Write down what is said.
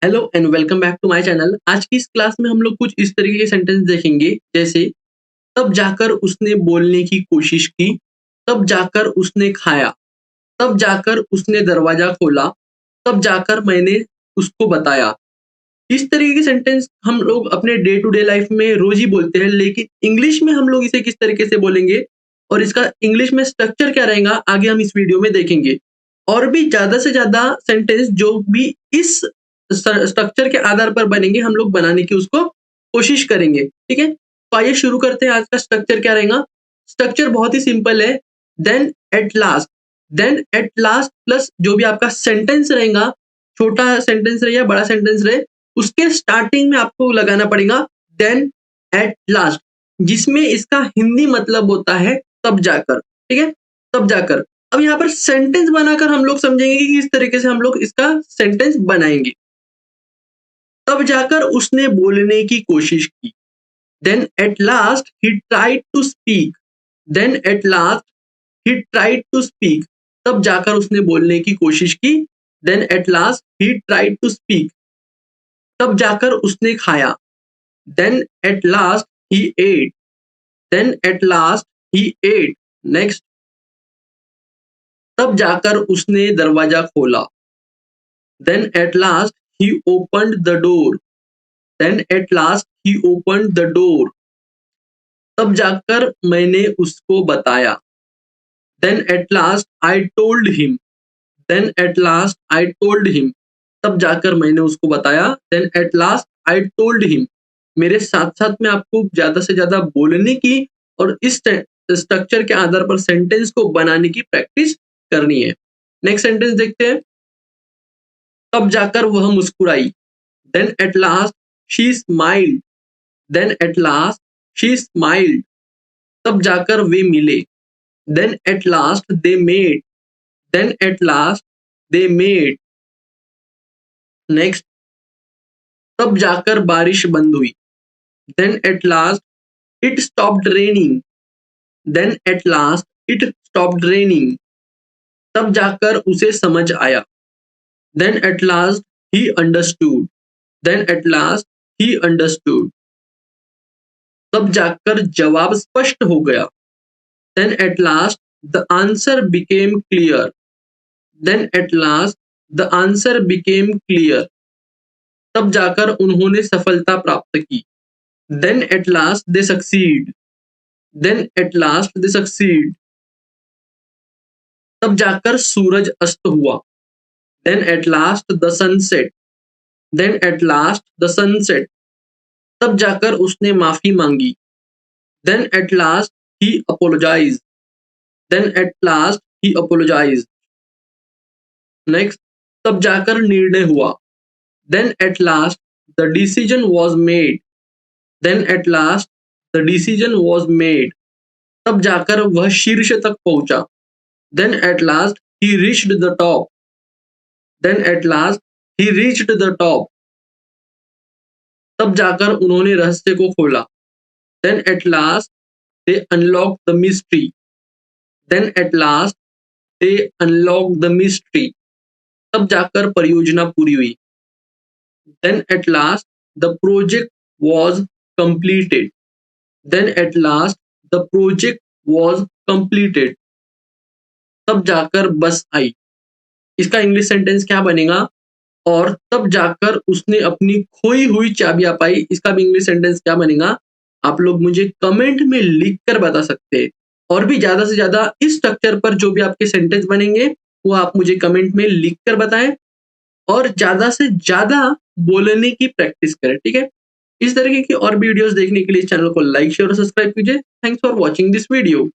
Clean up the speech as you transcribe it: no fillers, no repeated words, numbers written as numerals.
Hello and welcome back to my channel. आज की इस क्लास में हम लोग कुछ इस तरीके के सेंटेंस देखेंगे, जैसे तब जाकर उसने बोलने की कोशिश की, तब जाकर उसने खाया, तब जाकर उसने दरवाजा खोला, तब जाकर मैंने उसको बताया। इस तरीके के सेंटेंस हम लोग अपने डे टू डे लाइफ में रोज ही बोलते हैं, लेकिन इंग्लिश में हम लोग इसे किस तरीके से बोलेंगे और इसका इंग्लिश में स्ट्रक्चर क्या रहेगा, आगे हम इस वीडियो में देखेंगे। और भी ज्यादा से ज्यादा सेंटेंस जो भी इस स्ट्रक्चर के आधार पर बनेंगे, हम लोग बनाने की उसको कोशिश करेंगे। ठीक है, तो आइए शुरू करते हैं। आज का स्ट्रक्चर क्या रहेगा? स्ट्रक्चर बहुत ही सिंपल है। Then at last, then at last plus जो भी आपका सेंटेंस रहेगा, छोटा सेंटेंस रहे या बड़ा सेंटेंस रहे, उसके स्टार्टिंग में आपको लगाना पड़ेगा देन एट लास्ट, जिसमें इसका हिंदी मतलब होता है तब जाकर। ठीक है, तब जाकर। अब यहाँ पर सेंटेंस बनाकर हम लोग समझेंगे कि किस तरीके से हम लोग इसका सेंटेंस बनाएंगे। तब जाकर उसने बोलने की कोशिश की। Then at last he tried to speak, then at last he tried to speak. तब जाकर उसने बोलने की कोशिश की। Then at last he tried to speak. तब जाकर उसने खाया। Then at last he ate, then at last he ate. Next, तब जाकर उसने दरवाजा खोला। Then at last he opened the door, then at last he opened the door. तब जाकर मैंने उसको बताया। Then at last I told him, then at last I told him. तब जाकर मैंने उसको बताया। Then at last I told him. मेरे साथ साथ में आपको ज्यादा से ज्यादा बोलने की और इस स्ट्रक्चर के आधार पर सेंटेंस को बनाने की प्रैक्टिस करनी है। नेक्स्ट सेंटेंस देखते हैं। तब जाकर वह मुस्कुराई। Then at last she smiled, then at last she smiled. तब जाकर वे मिले। Then at last they met, then at last they met. Next, तब जाकर बारिश बंद हुई। Then at last it stopped raining, then at last it stopped raining. तब जाकर उसे समझ आया। Then at last he understood, then at last he understood. तब जाकर जवाब स्पष्ट हो गया। Then at last the answer became clear, then at last the answer became clear. तब जाकर उन्होंने सफलता प्राप्त की। Then at last they succeed, then at last they succeed. तब जाकर सूरज अस्त हुआ। Then at last the sunset, then at last the sunset. तब जाकर उसने माफी मांगी। Then at last he apologize, then at last he apologize. Next, तब जाकर निर्णय हुआ। Then at last the decision was made, then at last the decision was made. तब जाकर वह शीर्ष तक पहुंचा। Then at last he reached the top, then at last he reached the top. तब जाकर उन्होंने रहस्य को खोला। Then at last they unlock the mystery, then at last they unlock the mystery. तब जाकर परियोजना पूरी हुई। Then at last the project was completed, then at last the project was completed. तब जाकर बस आई। इसका इंग्लिश सेंटेंस क्या बनेगा? और तब जाकर उसने अपनी खोई हुई चाबियां पाई, इसका भी इंग्लिश सेंटेंस क्या बनेगा? आप लोग मुझे कमेंट में लिख कर बता सकते हैं। और भी ज्यादा से ज्यादा इस स्ट्रक्चर पर जो भी आपके सेंटेंस बनेंगे, वो आप मुझे कमेंट में लिख कर बताएं और ज्यादा से ज्यादा बोलने की प्रैक्टिस करें। ठीक है, इस तरीके की और भी वीडियोस देखने के लिए चैनल को लाइक शेयर और सब्सक्राइब कीजिए। Thanks for watching this video.